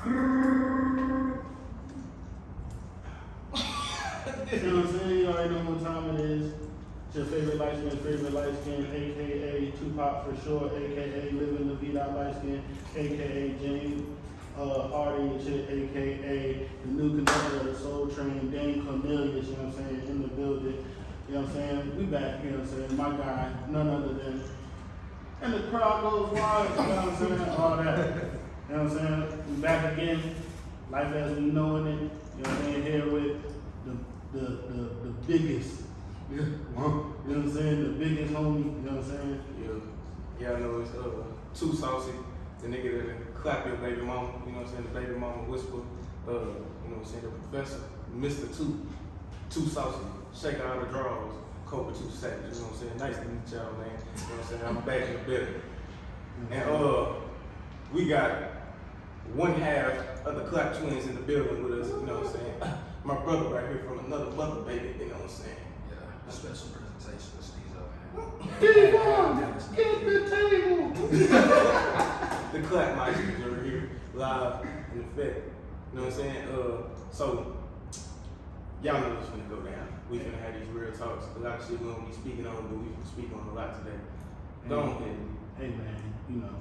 You know what I'm saying? You already know what time it is. It's your favorite light skin, aka Tupac for short, aka Living La Vida light skin, aka James Hardy and shit, aka the new conductor of the Soul Train, Dane Cornelius, you know what I'm saying, in the building. You know what I'm saying? We back, you know what I'm saying? My guy, none other than, and the crowd goes wild, you know what I'm saying? All that. You know what I'm saying? We back again, life as we knowing it, you know what I'm saying? Here with the biggest, you know what I'm saying? The biggest homie, you know what I'm saying? Yeah, I know it's too saucy. The nigga that clap your baby mama, you know what I'm saying? The baby mama whisper, you know what I'm saying? The professor, Mr. Too saucy. Shake out the drawers, Cobra 2 Savage, you know what I'm saying? Nice to meet y'all, man. You know what I'm saying? I'm back in the building. And we got one half of the Clap Twins in the building with us, you know what I'm saying? My brother right here from another mother, baby, you know what I'm saying? Yeah, special presentation to Steve up, man. Get the table! The Clap Masters are here, live in effect, you know what I'm saying? So, y'all know what's finna go down. We finna have these real talks. A lot of shit we won't be speaking on, but we can speak on a lot today. Go on, baby. Hey man, you know,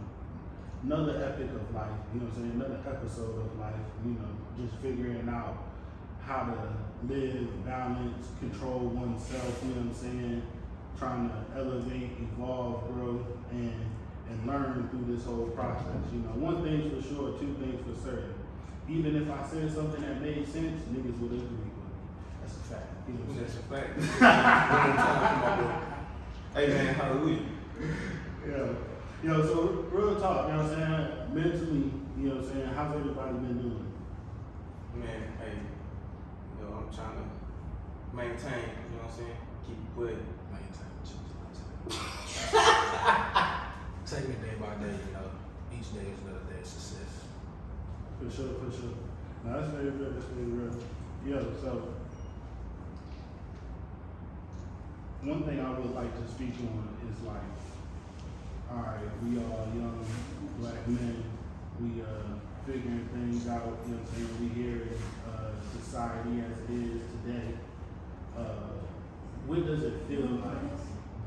another epic of life, you know what I'm saying? Another episode of life, you know, just figuring out how to live, balance, control oneself, you know what I'm saying? Trying to elevate, evolve, grow, and learn through this whole process. You know, one thing's for sure, two things for certain. Even if I said something that made sense, niggas would agree with me. That's a fact. You know what I'm That's a saying? fact. Hey man, hallelujah. Yeah. Yo, so real talk, you know what I'm saying? Mentally, you know what I'm saying? How's everybody been doing? Man, hey, you know, I'm trying to maintain, you know what I'm saying? Keep it put. Maintain what you Taking it day by day, you know. Each day is another day of success. For sure, for sure. No, that's very real, that's very real. Yo, so one thing I would like to speak on is like, all right, we are young black men, we figuring things out, you know what I'm saying? We here in society as it is today. What does it feel like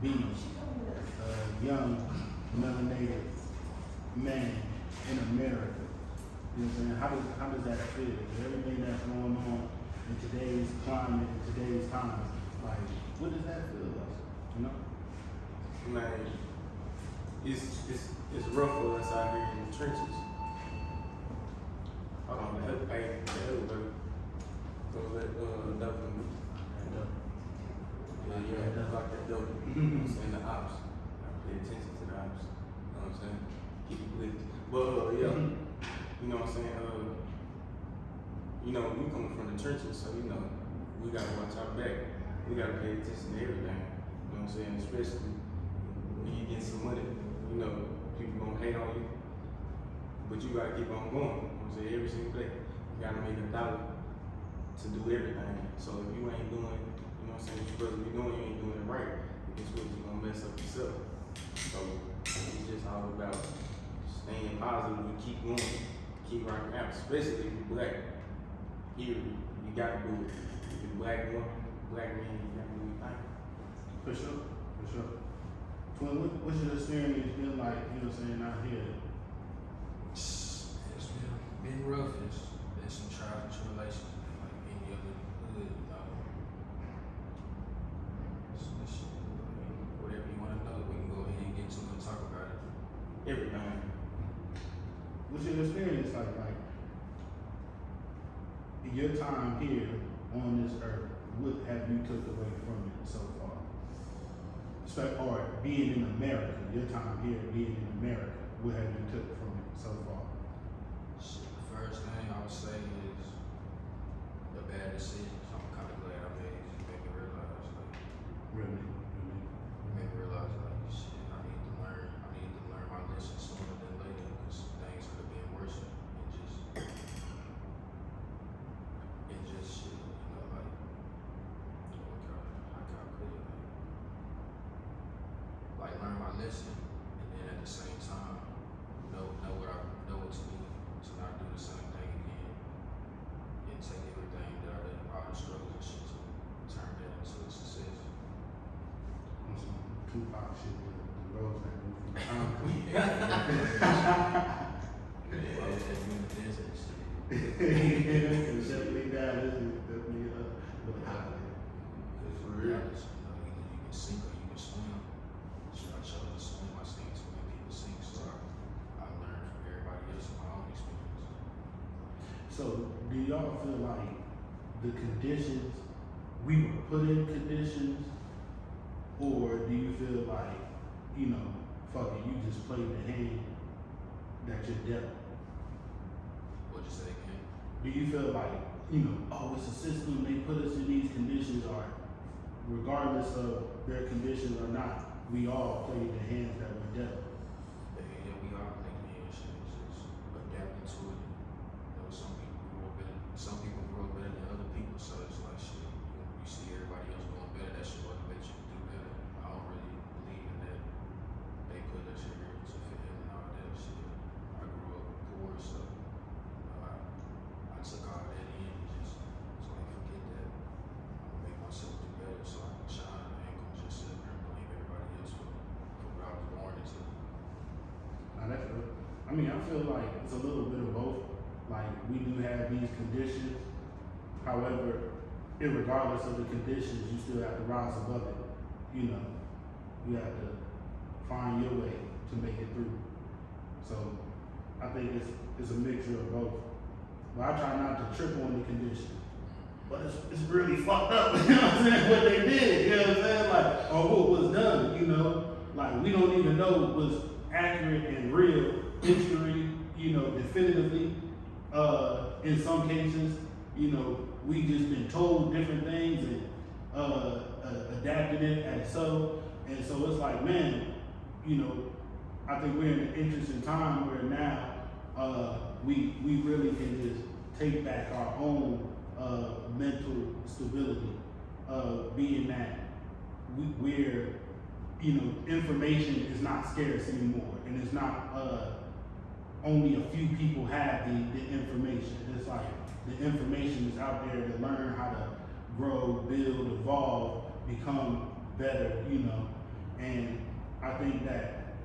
being a young, melanated man in America? You know what I'm saying? How does that feel? With everything that's going on in today's climate, in today's time, like, what does that feel like? You know? Man, it's rough for us out here in the trenches. Hold on, the elevator. Go let Dublin. Yeah, like that dope. You know what I'm saying? The ops. Pay attention to the ops. You know what I'm saying? Keep it lit. But yeah, you know what I'm saying? You know, we coming from the trenches, so you know, we gotta watch our back. We gotta pay attention to everything. You know what I'm saying? Especially when you get some money, you know, people gonna hate on you. But you gotta keep on going. You know what I'm saying? Every single day. You gotta make $1 to do everything. So if you ain't doing, you know what I'm saying, what you're supposed to be doing, you ain't doing it right. Guess what? You're gonna mess up yourself. So it's just all about staying positive and keep going, keep rocking out, especially if you're black. Here, you gotta do it. If you're black woman, black man, you gotta do your thing. For sure, for sure. Twin, what's your experience been like, you know what I'm saying, out here? It's been rough. It's been some trials and tribulations, like any other hood, you know. Whatever you want to know, we can go ahead and get to it and talk about it. Everything. What's your experience like in your time here on this earth, what have you took away from it so far? Or being in America, your time here being in America, what have you took from it so far? Shit, the first thing I would say is the bad decisions. I'm kind of glad I made it. It made me realize, like, Really? it made me realize, like, shit, I need to learn my lesson sooner than later, because things could have been worse. It just shit, you know, like, how can I put it? Like, learn my lesson, and then at the same time, know what to do to not do the same thing Definitely down. This is definitely a little hot. For real. Either you can sink or you can swim. So I chose to swim. I seen too many people sink, so I learned from everybody else in my own experience. So, do y'all feel like the conditions, we were put in conditions, or do you feel like, you know, fuck it, you just played the hand that you're dealt? What'd you say again? Do you feel like, you know, oh, it's a system, they put us in these conditions, or regardless of their conditions or not, we all played the hands that were dealt? Yeah, we are playing the hand shit. It's just adapting to it. You know, some people grew up better than other people, so it's like shit. You see everybody else doing better, that should motivate you to do better. I don't really believe in that. They put us here to fit in and all that shit. I grew up poor, so I took all that in and just was like, forget that. I'm gonna make myself do better so I can shine. I ain't gonna just sit there and blame everybody else for what I was born into. Now that's good. I mean, I feel like it's a little bit of both. Like, we do have these conditions. However, irregardless of the conditions, you still have to rise above it. You know, you have to find your way to make it through. So, I think it's a mixture of both. But I try not to trip on the conditions. But it's really fucked up, you know what I'm saying, what they did, you know what I'm saying? Like, or what was done, you know? Like, we don't even know what was accurate and real history, you know, definitively. In some cases, you know, we just been told different things and adapted it as so. And so it's like, man, you know, I think we're in an interesting time where now we really can just take back our own mental stability, being that we're, you know, information is not scarce anymore, and it's not only a few people have the information. It's like the information is out there to learn how to grow, build, evolve, become better, you know. And I think that,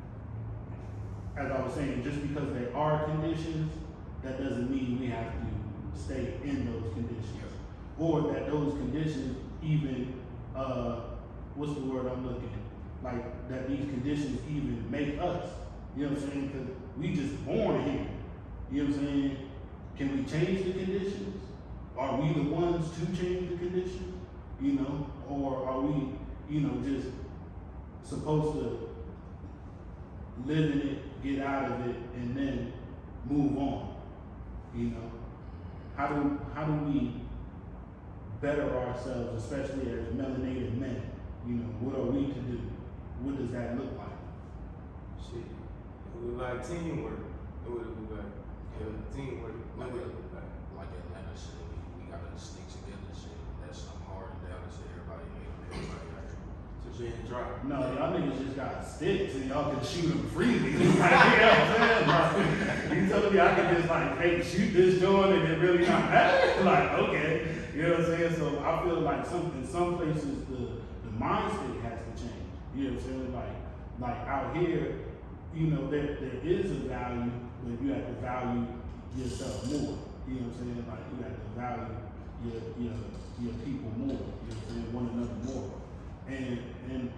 as I was saying, just because there are conditions, that doesn't mean we have to stay in those conditions, or that those conditions even, what's the word I'm looking at? Like, that these conditions even make us, you know what I'm saying? Because we just born here, you know what I'm saying? Can we change the conditions? Are we the ones to change the conditions, you know? Or are we, you know, just supposed to live in it, get out of it, and then move on, you know? How do we better ourselves, especially as melanated men? You know, what are we to do? What does that look like? Shit. It was like teamwork. It would look like teamwork. What would it look like? Like Atlanta shit, we gotta stick together shit. That's some hard and down shit. Everybody hate on everybody out here. So she ain't drop. No, y'all niggas just got sticks and y'all can shoot them freely. Like, you know what I'm saying? Like, you telling me I can just like, hey, shoot this joint and it really not matter? Like, okay. You know what I'm saying? So I feel like in some places the mindset has to change. You know what I'm saying? Like out here, you know, there is a value, but you have to value yourself more. You know what I'm saying? Like, you have to value your people more. You know what I'm saying? One another more. And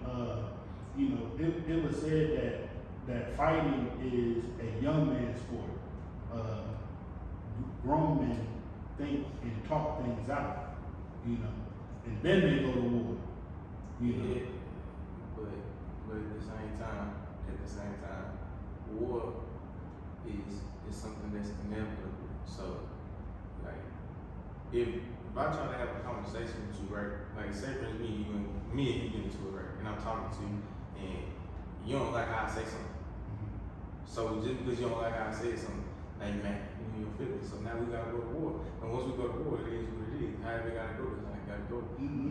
you know, it was said that fighting is a young man's sport. Grown men think and talk things out, you know, and then they go to war. You know. Yeah. But at the same time, war is something that's inevitable. So, like, if I try to have a conversation with you, right? Like, say for instance, me and you get into it, right? And I'm talking to you, and you don't like how I say something. So just because you don't like how I say something, like, man, you don't feel it. So now we gotta go to war. And once we go to war, it is what it is. However it gotta go, it's how it gotta go.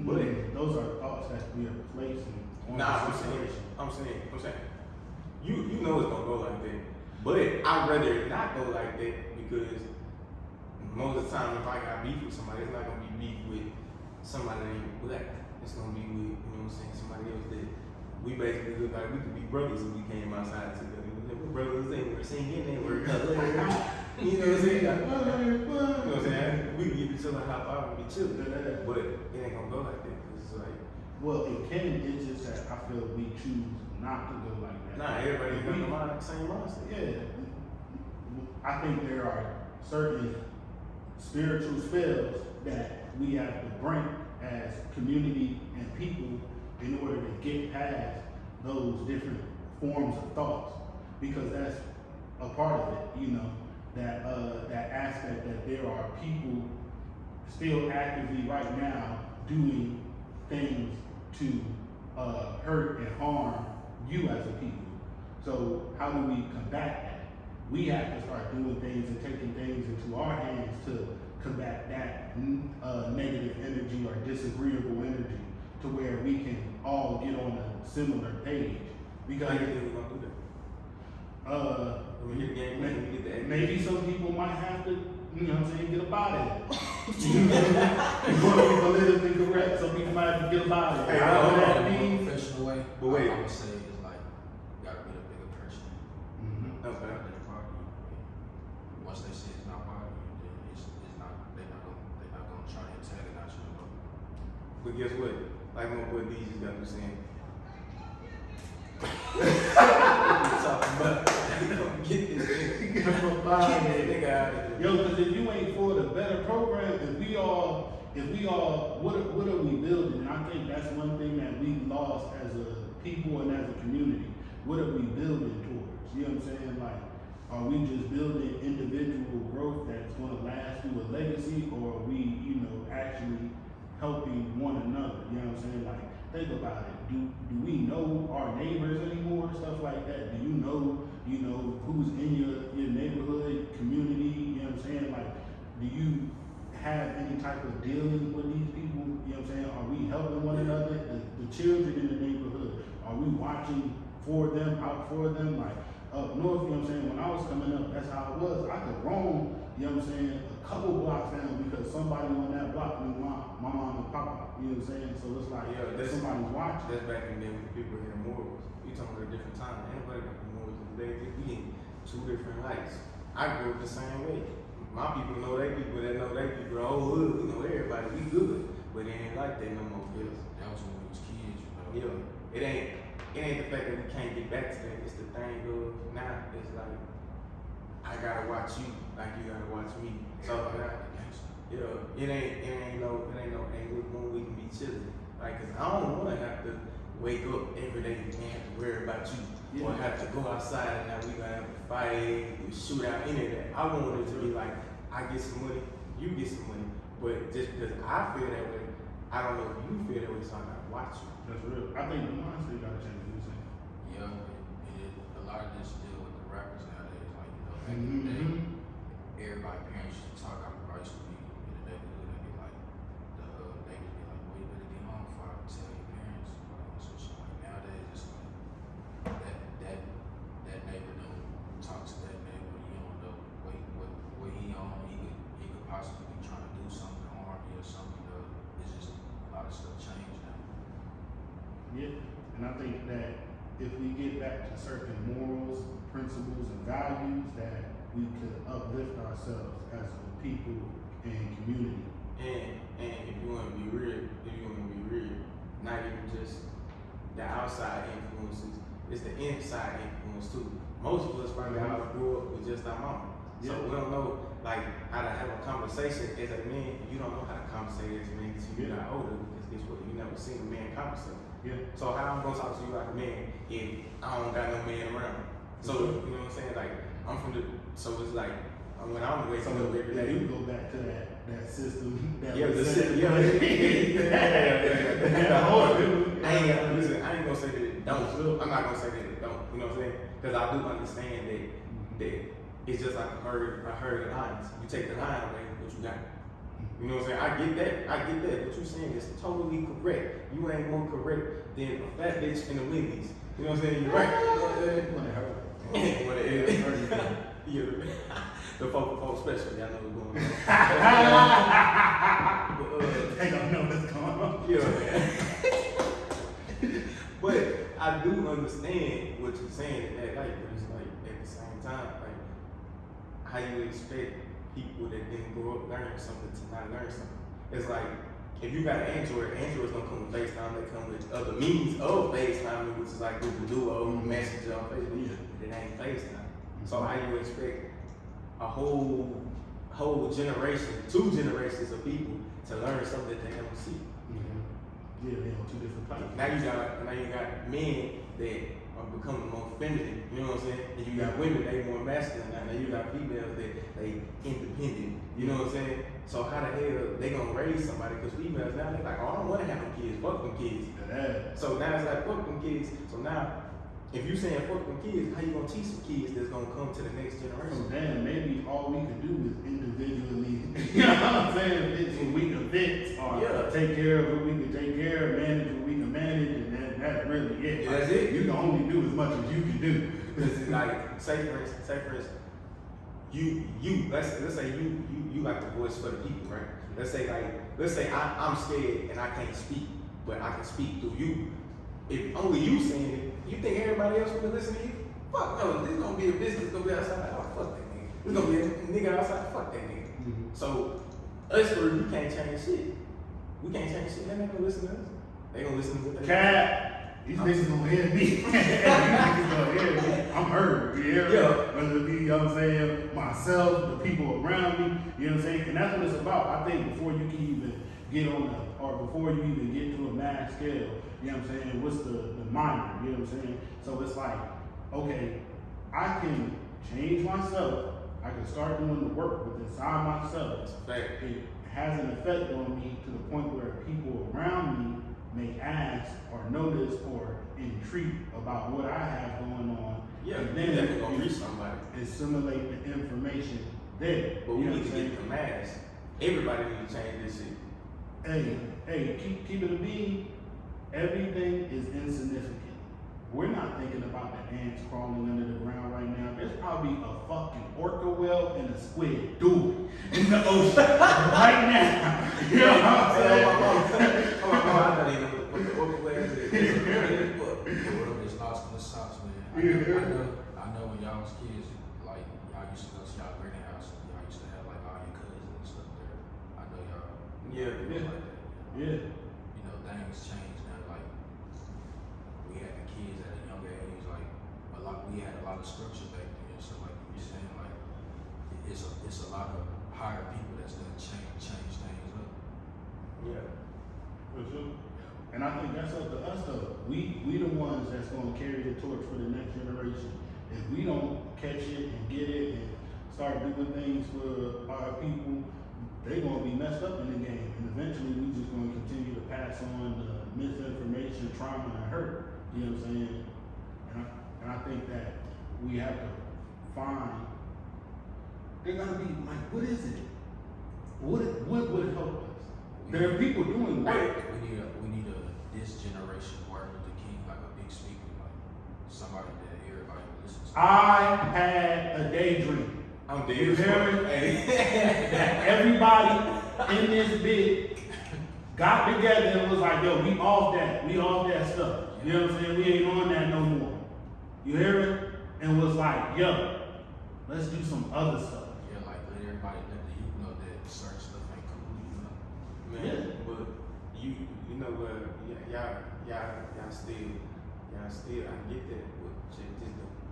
But those are thoughts that we are placing on Nah, the situation. I'm saying, you know it's gonna go like that. But I'd rather it not go like that, because most of the time, if I got beef with somebody, it's not gonna be beef with somebody that ain't black. It's gonna be with, you know what I'm saying, somebody else that we basically look like we could be brothers if we came outside together. We're brothers, and we're singing, and we're colored. You know what I'm saying? be chilling. Yeah. But it ain't gonna go like that. It's like, Well, it can. It's just that I feel we choose not to go like that. nah, everybody got the same mindset. Yeah, I think there are certain spiritual spells that we have to break as community and people in order to get past those different forms of thoughts, because that's a part of it. You know, that that aspect that there are people still actively right now doing things to hurt and harm you as a people. So how do we combat that? We have to start doing things and taking things into our hands to combat that negative energy or disagreeable energy, to where we can all get on a similar page. Because How you think we're gonna do that? When we get the game, when we get the maybe some people might have to, you know what I'm saying, get up out of it. You know what I'm saying? Be politically correct. Some people might have to get up out of it. Hey, However that In a means. professional way, But wait. I would say it's like, you gotta be the bigger person. Okay. Not that part of you. Once they say it's not part of you, then it's not, they're not gonna try to antagonize you. But guess what? Like my boy D just got me saying. Talking about get this nigga. Get this nigga out of here. Yo, because if you ain't for the better program, if we all, what are we building? And I think that's one thing that we lost as a people and as a community. What are we building towards? You know what I'm saying? Like, are we just building individual growth that's going to last through a legacy, or are we, you know, actually helping one another? You know what I'm saying? Like, think about it. Do we know our neighbors anymore? Stuff like that. Do you know, who's in your neighborhood, community? You know what I'm saying? Like, do you have any type of dealings with these people? You know what I'm saying? Are we helping one another? The children in the neighborhood, are we watching for them, out for them? Like, up north, you know what I'm saying? When I was coming up, that's how it was. I could roam, you know what I'm saying, a couple blocks down because somebody on that block knew my mom and papa. You know what I'm saying? So it's like, Yeah, that's- somebody's watching. That's back in the day when people had morals. We talking about a different time. Anybody got the morals today? We in two different lights. I grew up the same way. My people know they people that know they people. The whole hood, we know everybody. We good, but it ain't like that no more. That was when we was kids, you know. Yeah, it ain't the fact that we can't get back to that. It's the thing of now. It's like I gotta watch you like you gotta watch me. So yeah, it ain't no when we can be chilling. Like, cause I don't wanna have to wake up every day and have to worry about you, or have to go outside and now we gonna have to fight, shoot out, any of that. I want it to be like I get some money, you get some money, but just because I feel that way, I don't know if you feel that way, so I gotta watch you. That's real. I think the mindset gotta change. You know what I'm saying? Yeah, a lot of this deal with the rappers nowadays. Like, you know, back in the day, everybody parents used to talk. I remember I used to be in the neighborhood and be like, the neighbors be like, "Well, you better get home before I tell your parents." So shit like nowadays, it's like that neighbor don't talk to that neighbor. You don't know what he on. He could possibly be trying to do something to harm you or something. You know, it's just a lot of stuff changed now. Yeah, and I think that if we get back to certain morals, principles, and values, that we could uplift ourselves as a people and community. And if you want to be real, not even just the outside influences, it's the inside influence too. Most of us probably all grew up with just our mama. So we don't know like how to have a conversation as a man. You don't know how to conversate as a man until you're not older, because guess what? You never seen a man conversate. Yeah. So how I'm gonna talk to you like a man if I don't got no man around? So you know what I'm saying? Like I'm from the, so it's like when I'm waking up every day. You go back to that system. That Yeah, was the set system. in Yeah, place. I ain't gonna listen. I ain't gonna say that it don't. I'm not gonna say that it don't. You know what I'm saying? Because I do understand that it's just like a herd of lions. You take the lion away, what you got? You know what I'm saying? I get that. What you're saying is totally correct. You ain't more correct than a fat bitch in the Wendy's. You know what I'm saying? You're right. You know what I'm saying? When it hurt. When it is. Yeah. The 4 special, y'all know what's going on. They don't know what's going on. Yeah, man. But I do understand what you're saying in that light, but it's like at the same time, like how you expect people that didn't grow up learning something to not learn something. it's like, if you got an Android's gonna come with FaceTime, they come with other means of FaceTime, which is like Google Duo, Messenger on Facebook, but it ain't FaceTime. So how you expect a whole generation, 2 generations of people to learn something that they never see? Yeah, they on 2 different platforms. Now you got men that are becoming more feminine, you know what I'm saying? And you got women they more masculine now. Now you got females that they independent, you know what I'm saying? So how the hell they gonna raise somebody? Because females now they like, oh, I don't want to have no kids, fuck them kids. Yeah. So now it's like fuck them kids. So now if you saying fuck them kids, how you gonna teach some kids that's gonna come to the next generation? So damn, maybe all we can do is individually, you know what I'm saying, fix what we can fix, or take care of what we can take care of, manage what we can manage, and that's really it. Yeah, that's it. You can only do as much as you can do. Because it's like, say for instance, let's say you like the voice for the people, right? Let's say I'm scared and I can't speak, but I can speak through you. If only you saying it, you think everybody else will listen to you? Fuck no, this gonna be a business, gonna be outside. Oh, fuck that nigga. This gonna be a nigga outside. Fuck that nigga. So us three, we can't change shit. We can't change shit. They ain't gonna listen to us. They gonna listen to what they Cat, these niggas gonna hear me. These niggas gonna hear me. I'm heard. You hear me? Whether it be, you know what I'm saying, myself, the people around me, you know what I'm saying? And that's what it's about. I think before you can even get on or before you even get to a mass scale, you know what I'm saying, what's the minor, you know what I'm saying? So it's like, okay, I can change myself, I can start doing the work with inside myself. It has an effect on me to the point where people around me may ask or notice or entreat about what I have going on. Yeah, and then definitely gonna reach somebody. Assimilate the information there. But we need to get the mass. Everybody needs to change this shit. Hey, keep it a bean. Everything is insignificant. We're not thinking about the ants crawling under the ground right now. There's probably a fucking orca whale and a squid dude in the ocean right now. You know what I'm saying? Oh my God, I don't even know what the orca whale is. It's lost in the sauce, man. I know when y'all was kids, like y'all used to go to y'all granny house and y'all used to have like all your cousins and stuff there. I know y'all like that. Yeah. You know, things change now. Like we had the kids at a younger age, like we had a lot of structure back then. So like you're saying, like it's a lot of higher people that's gonna change things up. Yeah. For sure. And I think that's up to us though. We the ones that's gonna carry the torch for the next generation. If we don't catch it and get it and start doing things for our people, they gonna be messed up in the game. And eventually we just gonna continue to pass on the misinformation, trauma, and hurt. You know what I'm saying? And I think that we have to find, there gotta be like, what is it? What would help us? There are people doing work. We need a this generation Martin Luther King, like a big speaker, like somebody that everybody listens to. I had a daydream. I'm dead. You hear me? That everybody in this bit got together and was like, yo, we off that stuff. You know what I'm saying? We ain't on that no more. You hear me? And was like, yo, let's do some other stuff. Yeah, like let the youth know that certain stuff ain't cool, you know. Man, but you know what? Y'all still, I get that. But just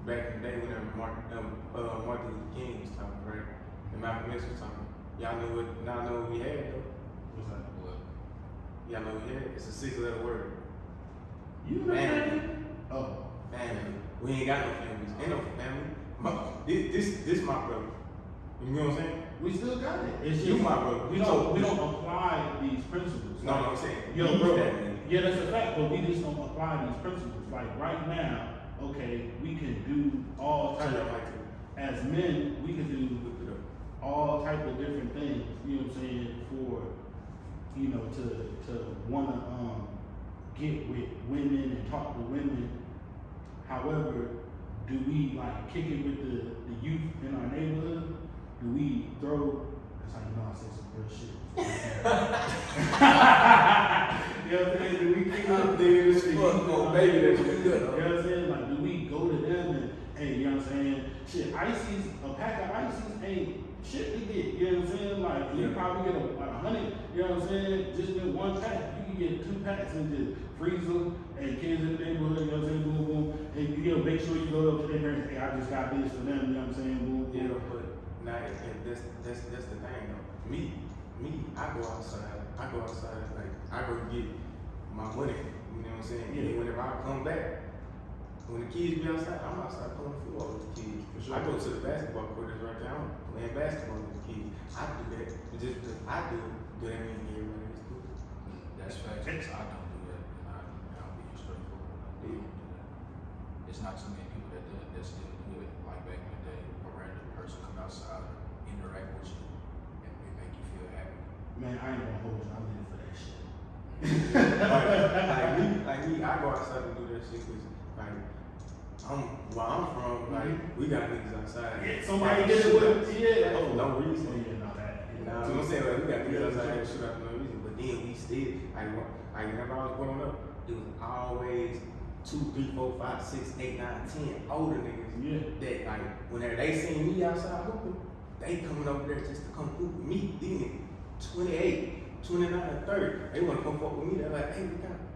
back in the day, whenever Martin Luther King was talking, right, and Malcolm X was talking, y'all know what we had though. What's that? What? Y'all know what we had. It's a 6-letter word. You know Family. Oh. Family. We ain't got no families. Ain't no family. This my brother. You know what I'm saying? We still got it. It's You just my brother. we don't apply these principles. No, I'm saying. Yo, you bro. family. Yeah, that's a fact, but we just don't apply these principles. Like right now, okay, we can do all Turn types your of, mic to as men, we can do all type of different things, you know what I'm saying, for, you know, to wanna get with women and talk to women. However, do we like kick it with the youth in our neighborhood? Do we throw, that's how you know I say some real shit. You know what I'm saying? Do we kick it with the youth in our baby, that's neighborhood? good. You know what I'm saying? Like, do we go to them and, hey, you know what I'm saying? Shit, a pack of ices ain't shit to get, you know what I'm saying? Like, you probably get like 100, you know what I'm saying? Just in one pack. You can get 2 packs and just freeze them, and kids in the neighborhood, you know what I'm saying? Boom, boom. And you know, make sure you go up to their parents, hey, I just got this for them, you know what I'm saying? Boom, boom. Yeah, but now that's the thing though. Me, I go outside. Like I go get my money. You know what I'm saying? Yeah. And whenever I come back, when the kids be outside, I'm outside playing football with the kids. For sure. I go to the basketball court that's right there. I'm playing basketball with the kids. I do that, but just because I do it, do that mean everybody else do it? That's facts. I don't do that, and I'll be straightforward. I don't do that. It's not too many people that still do it. Like back in the day, a random person come outside, interact with you, and it make you feel happy. Man, I ain't gonna hold you. I live for that shit. like me, I go outside to do that shit because like where I'm from, like we got niggas outside. Yeah, somebody did it with yeah. For no reason. Oh, yeah, not that. Nah, so I'm saying like we got niggas outside that shoot out for no reason. But then we still like whenever I was growing up, it was always 2, 3, 4, 5, 6, 8, 9, 10 older niggas. Yeah. That like whenever they seen me outside hooping, they coming over there just to come hoop with me. Then 28, 29, 30, they wanna come fuck with me. They're like, hey,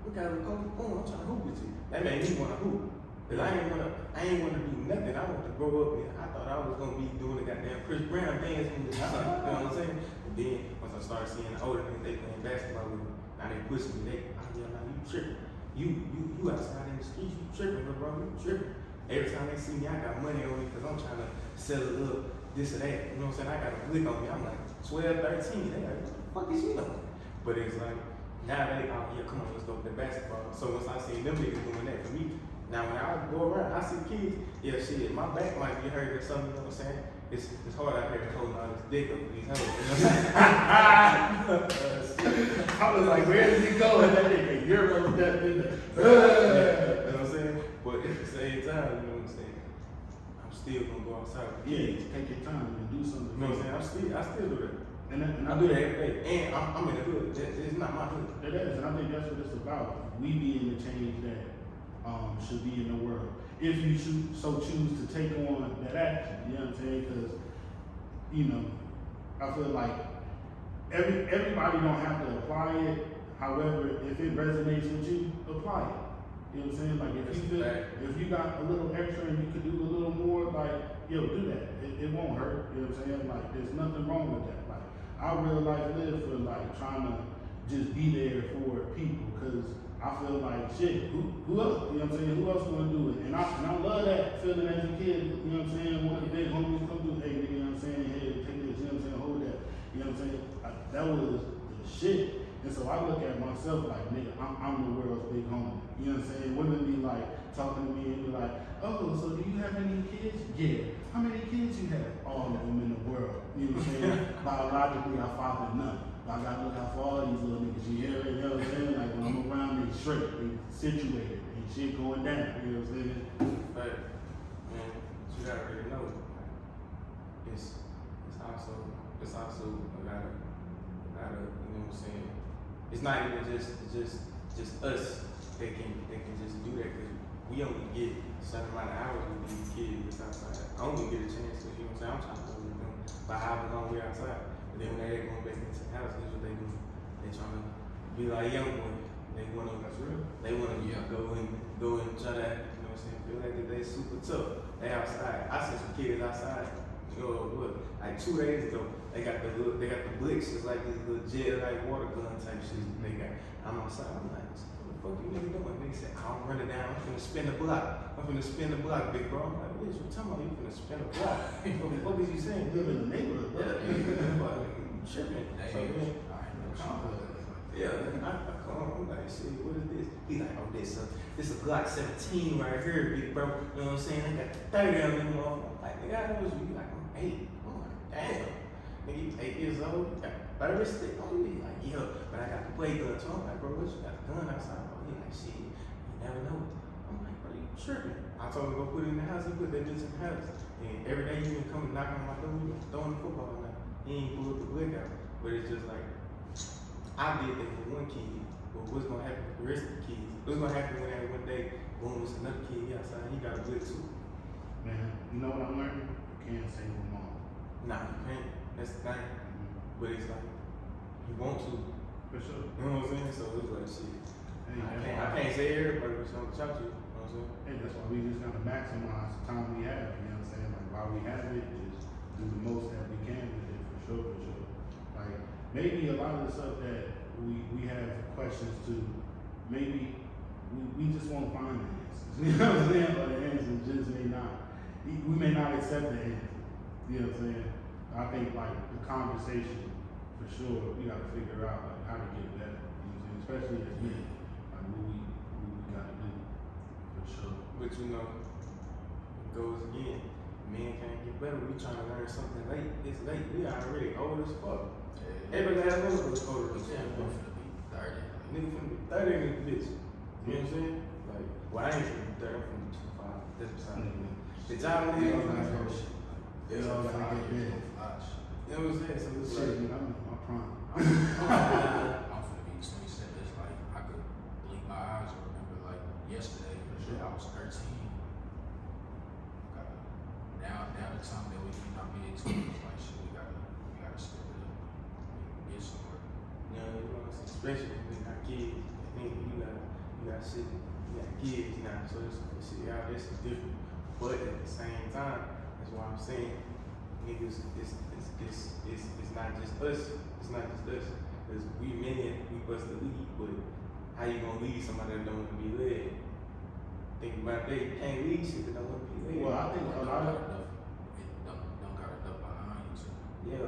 we got a coach. Oh, I'm trying to hoop with you. That made me wanna hoop. Cause I ain't wanna do nothing. I want to grow up and I thought I was gonna be doing the goddamn Chris Brown dance in the time. You know what I'm saying? And then once I started seeing the older niggas, they playing basketball with me. Now they pushing me. Now you tripping. You outside in the streets, you tripping, bro. You tripping. Every time they see me, I got money on me because I'm trying to sell a little this or that. You know what I'm saying? I got a blick on me. I'm like 12, 13. They like, what the fuck is you doing? But it's like, now they out here, come on, let's go play basketball. So once I seen them niggas doing that for me, now when I go around, I see kids, yeah, shit, my back might be hurt or something, you know what I'm saying? It's hard out here holding all this dick up for these hoes, you know what I'm saying? I was like, where did he go? And that nigga, you're really that nigga. You know what I'm saying? But at the same time, you know what I'm saying? I'm still gonna go outside with the Yeah, kids. take your time and do something. You know what I'm saying? I still do that. And I do that every day. And I'm in the hood. It's not my hood. It is, and I think that's what it's about. We being the change that should be in the world. If you choose to take on that action, you know what I'm saying? Because, you know, I feel like everybody don't have to apply it. However, if it resonates with you, apply it. You know what I'm saying? Like if you got a little extra and you could do a little more, like, yo, do that. It won't hurt. You know what I'm saying? Like, there's nothing wrong with that. Like, I real life live for like trying to just be there for people because I feel like shit. Who else? You know what I'm saying? Who else gonna do it? And I love that feeling as a kid. You know what I'm saying? One of the big homies come through, hey, nigga, you know what I'm saying? Hey, take this. You know what I'm saying? Hold that. You know what I'm saying? That was the shit. And so I look at myself like, nigga, I'm the world's big homie. You know what I'm saying? Women be like talking to me and be like, oh, so do you have any kids? Yeah. How many kids you have? All of them in the world. You know what I'm saying? Biologically, I fathered none. But I gotta look out for all these little niggas. You hear it? You know what I'm saying? Like when I'm around, they straight, they situated, ain't shit going down. You know what I'm saying? But man, you gotta really know. It's also a lot of you know what I'm saying. It's not even just us that can just do that because we only get a certain amount of hours with these kids outside. I don't even get a chance to, you know what I'm saying? I'm trying to go with them by however long we're outside. But then when they're going back into the house, that's what they do. They trying to be like young boy. They wanna That's real. They wanna go and try to, you know what I'm saying, feel like they super tough. They outside. I see some kids outside. Like 2 days ago, they got the blicks, it's like this little jet like water gun type shit they got. I'm outside, I'm like, what the fuck you nigga doing? They said, I'm running down, I'm finna spin the block, big bro. I'm like, what is you talking about? You finna spin the block? What the fuck is you saying? Live in the neighborhood, bro. Yeah, tripping. So then, I come on, I'm like, shit, what is this? He's like, oh, this a Glock 17 right here, big bro. You know what I'm saying? I got 30 of them, I'm like, nigga, I know you. Like, I'm 8. I'm like, damn. Nigga, you 8 years old, you got 30 stick on me. Like, yeah, but I got the play gun too. I'm like, bro, what you got a gun outside? Oh, he like, shit, you never know. I'm like, bro, you tripping. I told him to go put it in the house. He put that bitch in the house. And every day he been coming knocking on my door, he been throwing the football now. He ain't pull up the blick out. But it's just like, I did that for one kid, but what's gonna happen with the rest of the kids? What's gonna happen when that one day, boom, it's another kid outside, he got a blick too? Man, you know what I'm learning? You can't save them all. Nah, you can't. That's the thing. But it's like you want to. For sure. You know what I'm saying? So it's like shit. Hey, I can't say everybody was gonna talk to you. You know what I'm saying? Hey, that's why we just gotta maximize the time we have, you know what I'm saying? Like, while we have it, just do the most that we can with it, for sure, for sure. Like, maybe a lot of the stuff that we have questions to, maybe we just won't find the answers. You know what I'm saying? Or the answers just may not, we may not accept the answer. You know what I'm saying? I think, like, the conversation, for sure, we gotta figure out, like, how to get better. You know what I'm saying? Especially as men, like, what we gotta do, for sure. But you know, it goes again. Men can't get better. We trying to learn something late. It's late. We already old as fuck. Every last one of us older than Yeah, ten. I'm finna be 30. Nigga finna be 30 in this bitch. You know what I'm saying? Like, well, I ain't finna be 30. I'm finna be 25. That's beside me. The job is Yeah, you know that's what right. It's Yeah, like 5 I get years that. of flash. I'm saying? So it's Shit, like, man, I'm in my prime. I'm finna be 27. It's like I could blink my eyes and remember like yesterday. Shit, I was 13. Now the time that we can not be exposed, like shit, we gotta step it up and get somewhere. you know what I'm saying? Especially when we got kids. I think you got shit. You got kids now. So it's shit out there. It's different. But at the same time, that's why I'm saying, niggas, it's not just us. It's not just us. Cause we men, we bust the lead, but how you gonna lead somebody that don't want to be led? Think about that. You can't lead shit that don't want to be led. Well, I think a lot of, Don't got enough behind you. Yeah.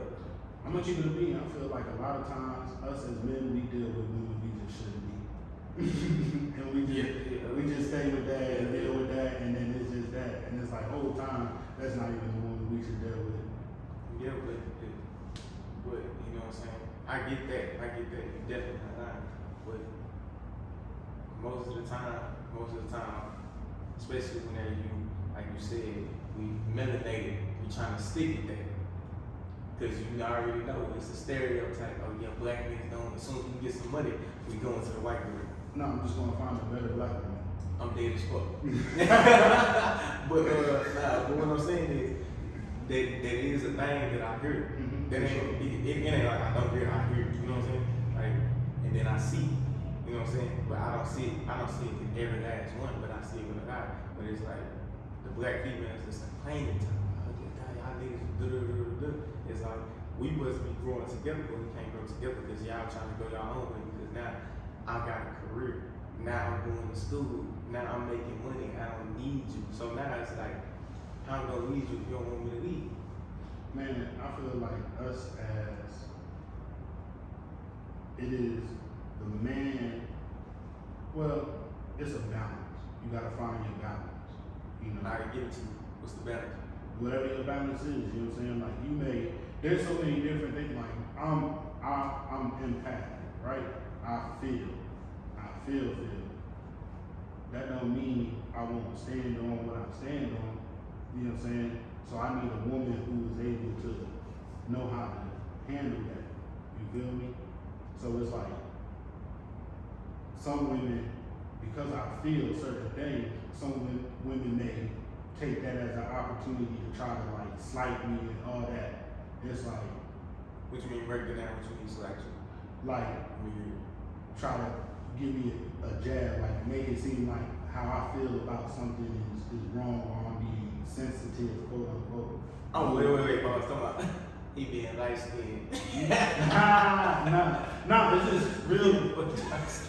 I'm gonna keep it a beat. I feel like a lot of times, us as men, we deal with women we just shouldn't be. And we just stay with that and deal with that, and then it's just that. And it's like, whole time, that's not even the woman we should deal with. Yeah, but you know what I'm saying? I get that. You definitely not lying. But most of the time, especially whenever you, like you said, we melanated, we trying to stick with that. Cause you already know it's a stereotype. Oh yeah, black niggas don't. As soon as we get some money, we going to the white girl. No, I'm just gonna find a better black woman. I'm dead as fuck. but what I'm saying is that is a thing that I hear. Mhm. That ain't it ain't like I don't hear it, I hear it, you know what I'm saying? Like, and then I see, you know what I'm saying? But I don't see it in every last one, but I see it with a lot. But it's like the black females just complaining to me, oh yeah, y'all niggas do. It's like we must be growing together, but we can't grow together because y'all trying to go y'all own way because now I got a career. Now I'm going to school. Now I'm making money. I don't need you. So now it's like, how I'm gonna need you if you don't want me to leave? Man, I feel like us as, it is the man, well, it's a balance. You gotta find your balance. You know, I can give it to you. What's the balance? whatever your balance is, you know what I'm saying? Like, you may, there's so many different things, like, I'm empathic, right? I feel. That don't mean I won't stand on what I stand on, you know what I'm saying? So I need a woman who is able to know how to handle that, you feel me? So it's like, some women, because I feel certain things, some women may take that as an opportunity to try to like slight me and all that. It's like, What you mean break it down? What you mean selection? like, try to give me a jab, like make it seem like how I feel about something is wrong or I'm being sensitive, quote unquote. Oh, wait, bro. Talking about he being light skinned. Nah, it's just real,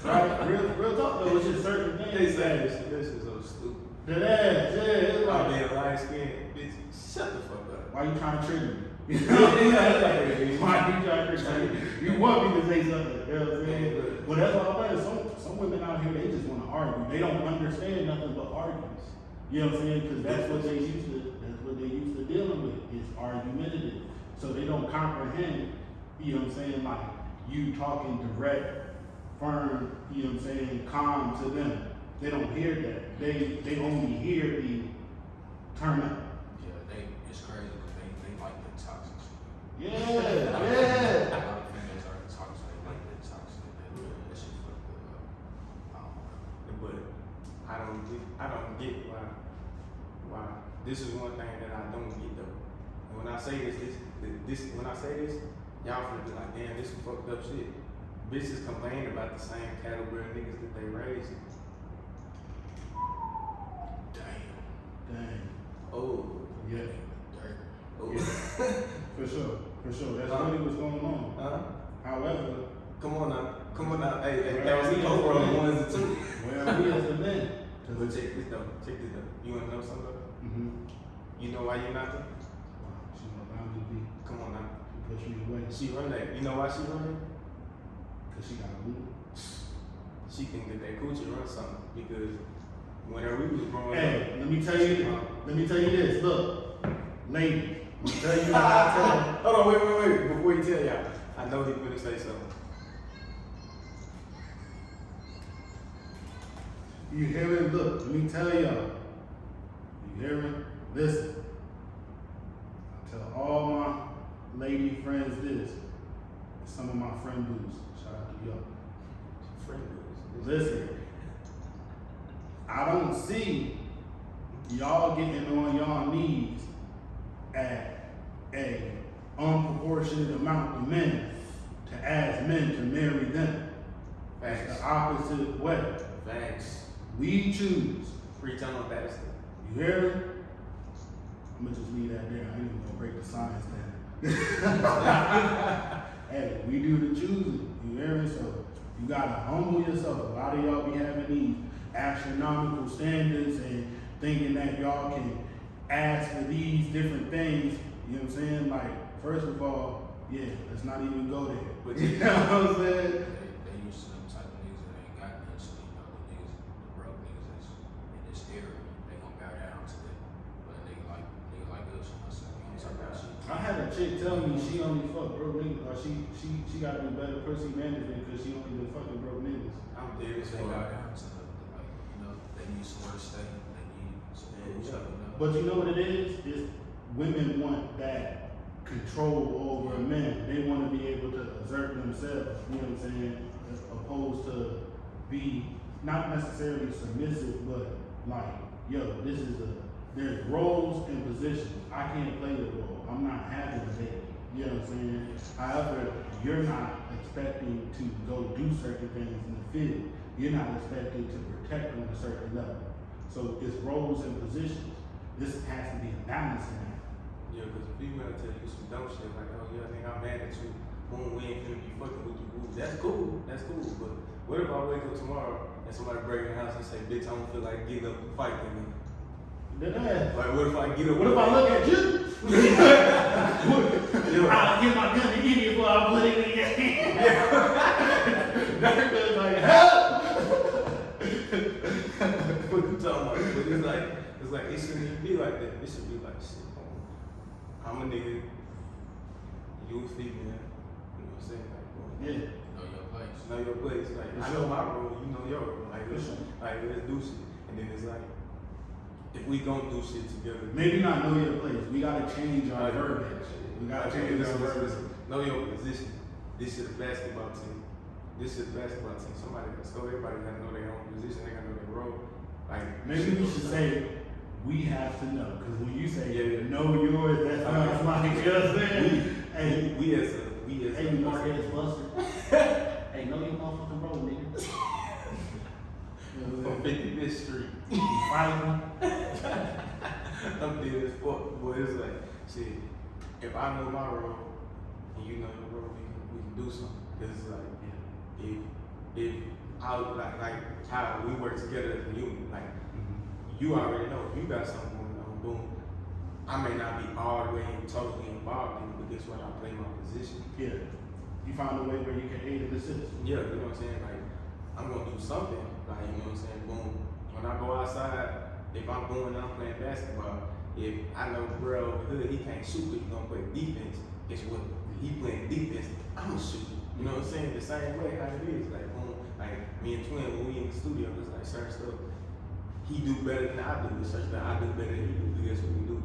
right? Real talk though, it's just certain things. They say this is so stupid. That ass, yeah, it's I'm like, being light skinned, bitch. Shut the fuck up. why you trying to trigger me? You know what I'm saying? Like, why you trying to trigger me? You want me to say something, you know what I'm saying? Well, that's what I'm saying. Some women out here, they just want to argue. They don't understand nothing but arguments. You know what I'm saying? Because that's what they used to dealing with, is argumentative. So they don't comprehend, you know what I'm saying, like you talking direct, firm, you know what I'm saying, calm to them. They don't hear that. They only hear the turn up. Yeah, it's crazy because they like that toxic shit. Yeah. A lot of females are toxic. They like that toxic. That shit fucked up. But I don't get why. This is one thing that I don't get though. And when I say this this, when I say this, y'all finna be like, damn, this some fucked up shit. Bitches complain about the same caliber of niggas that they raised. Dang. Oh. Yeah. Dirt. Oh. Yeah. For sure. That's really what's going on. However, Come on now. Hey, Well, that was we the as overall men- ones and two. well, we as a man. But check this though. You wanna know something though? Mm-hmm. You know why you not there? She gonna allow me to be. Come on now. She push me away. She run that. You know why she run it? Cause she got a move. She think that coochie run something because whenever we was growing Hey, up. let me tell you this. Look, ladies, let me tell you what I tell. Hold on, wait. Before you tell y'all, I know he finna say something. You hear it? Look, let me tell y'all. You hear it? Listen. I tell all my lady friends this. Some of my friend dudes. Shout out to y'all. Friend dudes. Listen. I don't see y'all getting on y'all knees at a unproportionate amount of men to ask men to marry them. It's Facts. the opposite way. Facts. We choose. Free time bastard. You hear me? I'm gonna just leave that there. I ain't even gonna break the science down. Hey, we do the choosing. You hear me? So you gotta humble yourself. A lot of y'all be having these astronomical standards and thinking that y'all can ask for these different things. You know what I'm saying? Like, first of all, yeah, let's not even go there. But You know what I'm saying? They used to them type of niggas that ain't got nothing, so you know the broke niggas that's in this area, they gonna bow down to them. But a nigga like us, you know, so we don't talk about shit. I had a chick tell me she only fuck broke niggas, or she gotta do better pussy management because she only been fucking broke niggas. I'm dead as They bow fuck. down to like, you know, they need somewhere to stay, they need some food, Yeah. stuff, you know. But you know what it is? It's women want that control over men. They want to be able to exert themselves, you know what I'm saying? As opposed to be not necessarily submissive, but like, yo, there's roles and positions. I can't play the role. I'm not having a baby. You know what I'm saying? However, you're not expecting to go do certain things in the field. You're not expected to protect on a certain level. So it's roles and positions. This has to be a balance in that. Yeah, because a female tell you some dumb shit like, oh yeah, nigga, I'm mad at you. Boom, we ain't finna be fucking with you. Ooh, that's cool. But what if I wake up tomorrow and somebody break in the house and say, bitch, I don't feel like getting up and fighting me? Like, what if I get up? What if I look at you? I'll get my gun to you before I put it in your hand. That's like, help! What you talking about? But it's like, it shouldn't even be like that. It should be like, shit, I'm a nigga, you a female, you know what I'm saying? Like, boom. Yeah. Know your place. Know your place. Like, I know my role, you know your role. Like, let's do shit. And then it's like, if we gon' do shit together. Maybe not know your place. We gotta change our verbiage. We gotta change our Listen, verbiage. know your position. This is a basketball team. Somebody gotta score. Everybody gotta know their own position. They gotta know their role. Like, Maybe we should say, we have to know. Because when you say, Yeah. know yours, that sounds like, you know what I'm saying? Hey, we as hey, you Marquez Buster. Hey, know your motherfucking role, nigga. from 55th Street. Fighting. I'm dead as fuck, boy. It's like, shit. If I know my role and you know your role, we can do something. Cause it's like, if I like how we work together as a unit, like you already know if you got something going on, boom. I may not be all the way totally involved in it, but guess what? I play my position. Yeah. You find a way where you can aid and assist. Yeah, you know what I'm saying? Like, I'm gonna do something. Like, you know what I'm saying? Boom. When I go outside, if I'm going and I'm playing basketball, if I know bro over here, he can't shoot, but he gonna play defense. Guess what? He playing defense, I'ma shoot. You know what I'm saying? The same way how it is. Like, boom. Like, me and Twin, when we in the studio, it's like certain stuff. He do better than I do. It's such that I do better than he do. But guess what we do?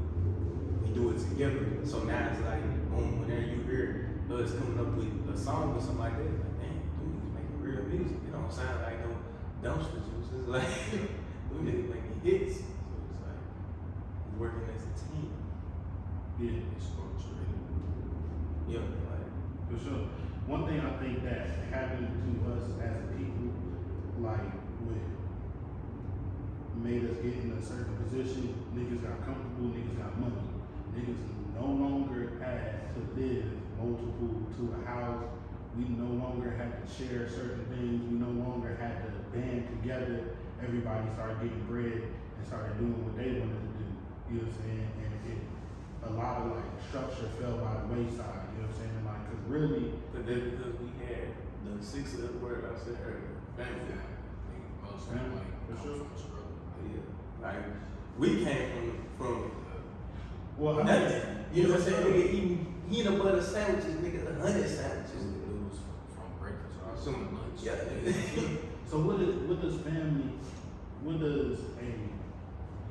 We do it together. So now it's like, boom, whenever you hear us coming up with a song or something like that, it's like, damn, dude, he's making real music. It don't sound like no dumpster juice. It's like, we niggas making hits. So it's like, we working as a team. Yeah. It's culture. Yeah, like, For sure. One thing I think that happened to us as a people, like with made us get in a certain position, niggas got comfortable, niggas got money. Niggas no longer had to live multiple to a house. We no longer had to share certain things. We no longer had to band together. Everybody started getting bread and started doing what they wanted to do. You know what I'm saying? And a lot of like structure fell by the wayside. You know what I'm saying? Like, cause really, because we had the 6 of the word I said earlier, family. Most Family, like for come sure. from struggle. Yeah, like we came from well, I nothing. think, You know what I'm saying? Nigga eating a butter sandwiches, nigga, 100 sandwiches. It was from breakfast all the way Some to lunch. yeah. so what does family, what does a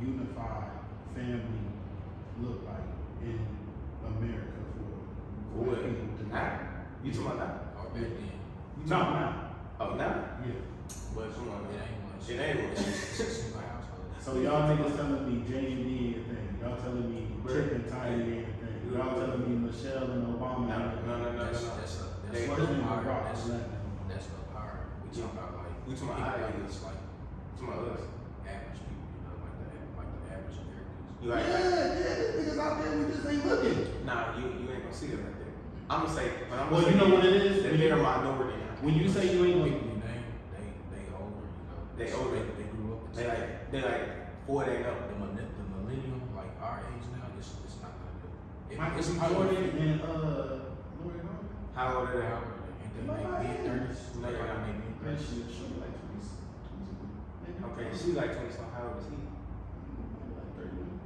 unified family look like in America for What? black people today? Now? You talking about now? Or back then. You No, talking- now. Oh, now? Yeah. But come on, It man. ain't much. It ain't much. It's a single household. So y'all niggas telling me J&D ain't a thing. Y'all telling me Trip and Tiny ain't a thing. Y'all telling me Michelle and Obama No, ain't a thing. no. They- What's the name of power. rock? That's Black that's the power. We talking about like We talking about people our like ages. us, like To my us. average people, you know, like the average Americans. You like, yeah, niggas out there, we just ain't looking. nah, you ain't gonna see that right there. I'm gonna say, but I'm Well, gonna you know what it is? That they're a minority now. When you say you ain't People looking, you name, they older, you know. They older. They grew up. They like 40 and up. the millennium, like our age now, it's not gonna do. Michael It's B. probably Jordan and Lori Harvey. How old are they? Howard, and then they mid-30s. No, They yeah. like they Man, mid-30s. she like 20. Okay, she like 20, so how old is he? Like 31.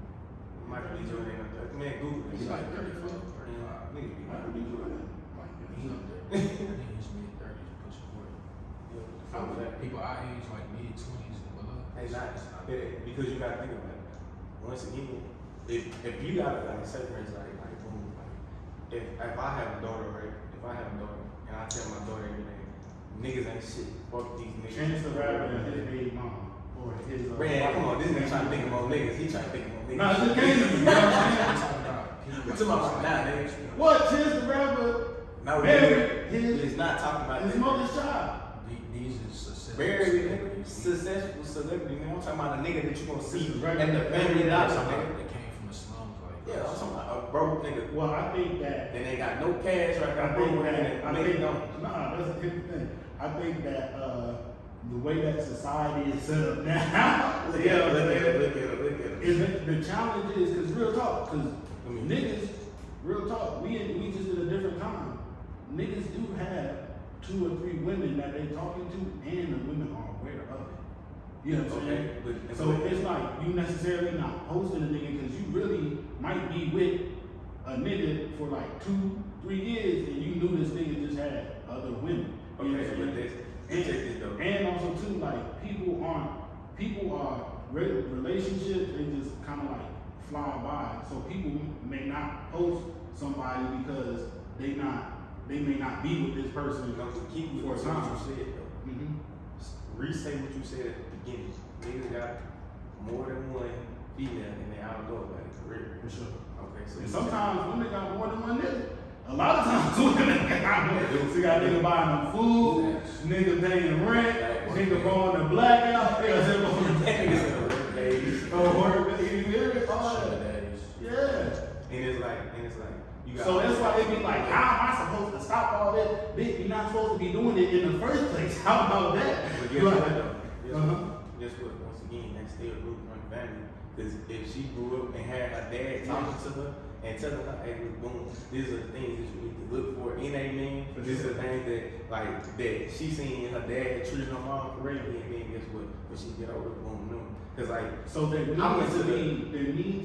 Michael B. Jordan ain't up there. Man, Google it. He's like 34, 35. Nigga be Michael B. Jordan. Like, he up there. He's mid-30s, pushing 40. People our age, like mid-20s and below. Hey, not, It's not because you gotta think about it. Once again, if you gotta like say for instance, like boom, like if I have a daughter, right? If I have a daughter and I tell my daughter every day, niggas ain't shit. Fuck these niggas. Chance the Rapper and his baby mama. Or his Man, come on, this nigga trying to think about niggas. He trying to think about niggas. Nah, it's just came to me. You know what I'm saying? You talking about now, nigga? What? Chance the Rapper No, married he's not talking about his that. mother's child. These is successful. Very celebrities. successful celebrity, man. I'm talking about a nigga that you gonna see This is and regular. the family dollar, nigga. They came from the slums, like Yeah, I'm talking about a broke nigga. Well, I think that. Then they got no cash right now. I think broke that. nigga, I nigga think don't. nah, that's a different thing. I think that the way that society is set up now, Look at it. is that the challenge is because real talk, because I mean, niggas, real talk, we just in a different time. Niggas do have 2 or 3 women that they talking to, and the women are aware of it. You know what I'm saying? but So it's like you necessarily not posting a nigga because you really might be with a nigga for like 2, 3 years, and you knew this nigga just had other women. You know what I'm okay, saying? but this though. And also too, like people are relationships. They just kind of like fly by. So people may not post somebody because they may not be with this person No, to keep with for a what time. you said though. Mm-hmm. Re-say what you said at the beginning. Niggas got more than one female and they all know about it. Career. For sure. Okay, so And sometimes women got more than one nigga. A lot of times women got more. So you got nigga buying them food, nigga paying rent, nigga going to blackout, nigga going to work, you hear it? All sugar that. daddies. Yeah. and it's like you got So that's why they be like, how am I supposed to stop all that? Bitch, you're not supposed to be doing it in the first place. How about that? But guess Like, what though? Uh-huh. Guess what? Once again, that's still root from the family. Because if she grew up and had her dad talking to her and telling her, hey, look, boom, these are the things that you need to look for in a man. For These sure. are the things that she seen her dad treating her mom correctly, and then guess what? When she get older, boom, no. Because like, So there I went needs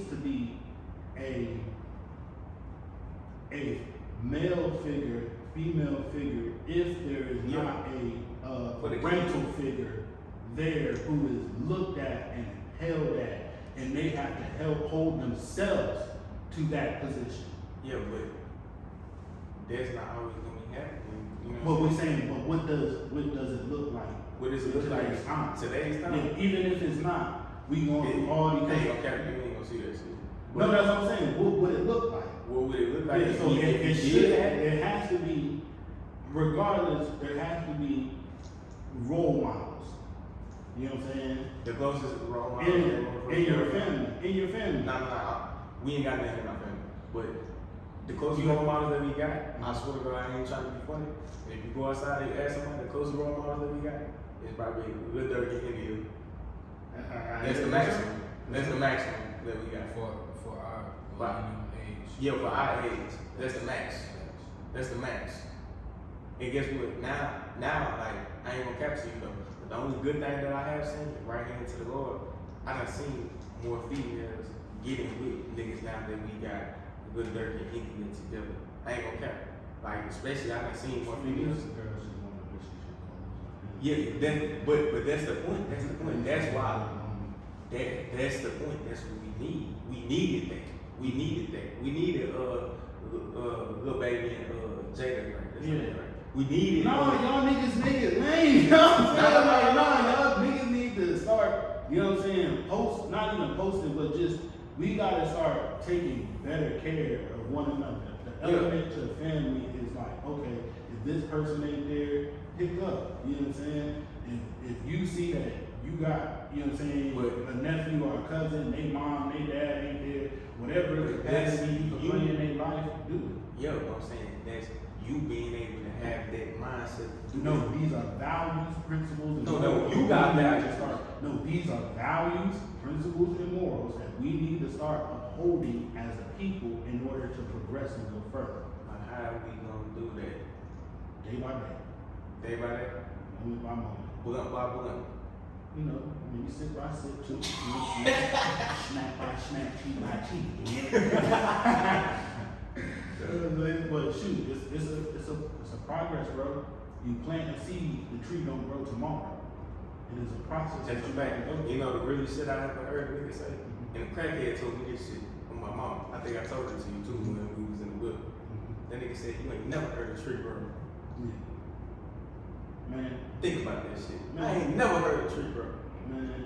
to to be a male figure, female figure, if there is Yeah. not For the a rental figure there who is looked at and held at, and they have to help hold themselves to that position. yeah, but that's not always gonna be happening. You know What we're saying, but what does it look like? What does it in look like today's time? today's time? And even if it's not, we going through all these They things. ain't gonna carry you, ain't gonna see that shit. No, that's what I'm saying. What would it look like? what would it look like? Yeah, so it should, there has to be, regardless, there has to be role models. You know what I'm saying? The closest role model In your family. In your family. Nah. We ain't got nothing in my family. But the closest role models that we got, I swear to God, I ain't trying to be funny. If you go outside and ask somebody, the closest role models that we got, it's probably Lil Durk and India. That's the maximum. That's the maximum that we got. For our Right. age. Yeah, for our age, that's the max. That's the max. And guess what? Now, like, I ain't gonna capture you though. But the only good thing that I have seen right here into the Lord, I done seen more females getting with niggas now that we got Lil Durk and India together. I ain't gonna cap. Like, especially I done seen more females. Yeah, but that's the point. That's the point. That's why. That's the point. That's what we need. We needed that. We needed Lil Baby and Jada, right? That's Yeah. right. We needed. No, y'all niggas lame. You know what I'm saying? Like, nah, y'all niggas need to start, you know what I'm saying, not even posting, but just, we gotta start taking better care of one another. The element to the family is like, okay, if this person ain't there, pick up. You know what I'm saying? If you see that you got, you know what I'm saying, a nephew or a cousin, they mom, they dad ain't there, whatever capacity you can bring in their life, do it. Yeah, what I'm saying, that's you being able to have that mindset. No, these are values, principles, and No, you got values. No, these are values, principles, and morals that we need to start upholding as a people in order to progress and go further. Like, how are we gonna do that? Day by day, Day by day? moment by moment. Blunt by blunt. You know, maybe sip by sip too. You know, snack by snack, cheek by cheek. But shoot, it's a progress, bro. You plant a seed, the tree don't grow tomorrow. It is a process. Take it back. You know the really shit I ever heard niggas say? And the crackhead told me this shit from my mom. I think I told it to you too when we was in the whip. That nigga said, you ain't never heard a tree grow. Yeah. Man, Think about that shit. Man. I ain't never heard a tree grow. man,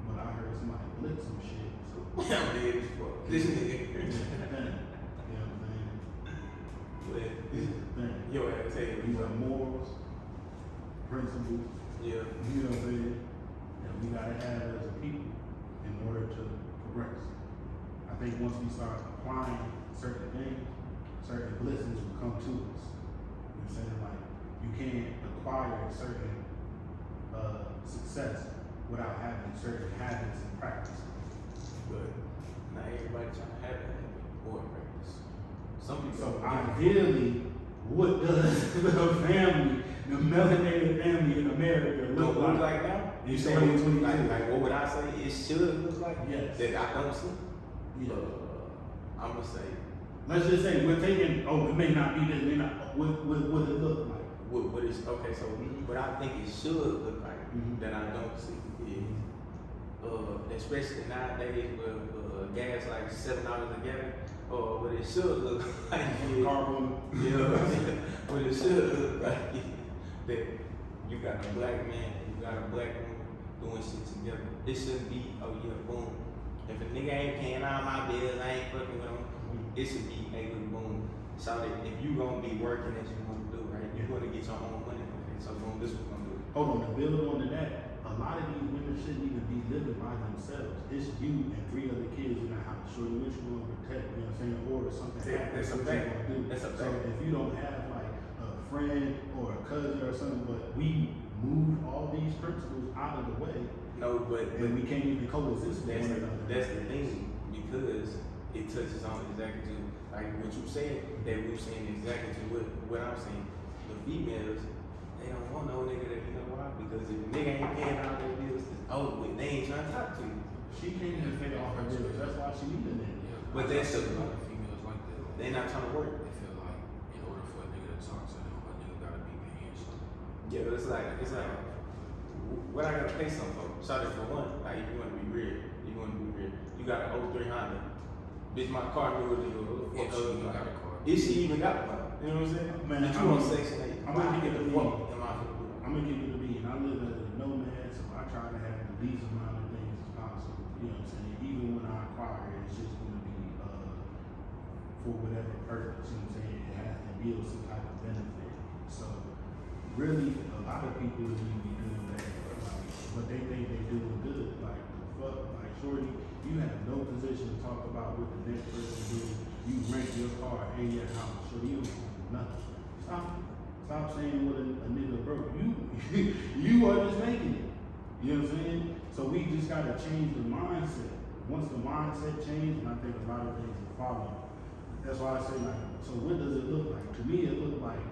but I heard somebody blitz some shit. So, I'm dead as fuck. This nigga. you know what I'm But saying? Thing. your ass hey, These are morals, principles, yeah. you know what I'm saying, that we gotta have as a people in order to progress. I think once we start applying certain things, certain blessings will come to us. You know what I'm saying? Like, you can't acquire certain success without having certain habits and practices. But not everybody trying to have that habit or practice. Some people So ideally, what does the family, the melanated family in America look look like? like now? You In say 2022? like what would I say it should look like? Yes. That I don't see? Yeah. I'm gonna say Let's just say we're taking, it may not be this, may not, what it look like? what is okay, so what I think it should look like Mhm. that I don't see is especially nowadays with gas like $7 a gallon, what it should look like is Carbon. what it should look like is that you got a black man and you got a black woman doing shit together. It shouldn't be, oh yeah, boom. If a nigga ain't paying all my bills, I ain't fucking with him. It should be, hey, look, boom. So that if you gonna be working as you want to do, right? You're gonna get your own money. Okay, so boom, this what we're gonna do. Hold on, to build on to that, a lot of these women shouldn't even be living by themselves. It's you and 3 other kids in the house. Show you what you're going to protect, you know what I'm saying? Or something Yeah, happens, that's a what fact. you're going to do. That's a So fact. if you don't have like a friend or a cousin or something, but we moved all these principles out of the way, No, but and we can't even coexist with that's one another. the thing, because it touches on exactly to like what you said, that we were saying exactly to what I'm saying. The females, they don't want no nigga that, you know why? Because if a nigga ain't paying all their bills, it's over with. They ain't trying to talk to you. She can't even pay off her bills. That's why she needed it. But that's a a- lot of females like that. They not trying to work. They feel like in order for a nigga to talk to them, a nigga gotta be paying something. Yeah, but it's like what I gotta pay something for? Shout it for one, like if you wanna be real, you got an 03 Honda. Bitch, my car newer than yours. If she even got a car. If she even got one, you know what I'm saying? Man, But you on Section 8. I'm gonna keep it What real. am I finna do? I'm gonna keep it to be, and I live as a nomad, so I try to have the least amount of things as possible. You know what I'm saying? Even when I acquire it, it's just gonna be for whatever purpose, you know what I'm saying? It has to yield some type of benefit. So really, a lot of people that we be doing that, like, what they think they doing good, like, fuck, like, shorty, you have no position to talk about what the next person doing. You rent your car and your house, so you don't do nothing. Stop saying what a nigga broke. You are just making it. You know what I'm saying? So we just gotta change the mindset. Once the mindset changes, and I think a lot of things will follow. That's why I say, like, so what does it look like? To me, it look like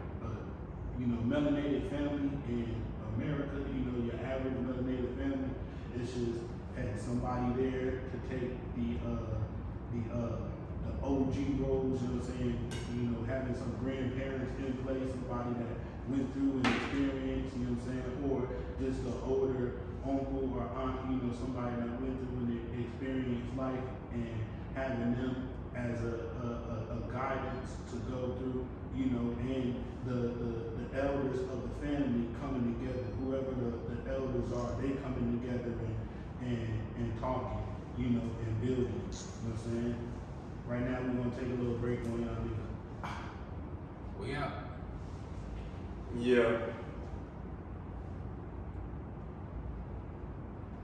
melanated family in America. You know, your average melanated family. It's just had somebody there to take the OG roles, you know what I'm saying? You know, having some grandparents in place, somebody that went through an experience, you know what I'm saying? Or just an older uncle or aunt, you know, somebody that went through an experience life and having them as a guidance to go through, you know, and the elders of the family coming together, whoever the elders are, they coming together and talking, you know, and building, you know what I'm saying? Right now we're gonna take a little break on y'all niggas. We out. Yeah.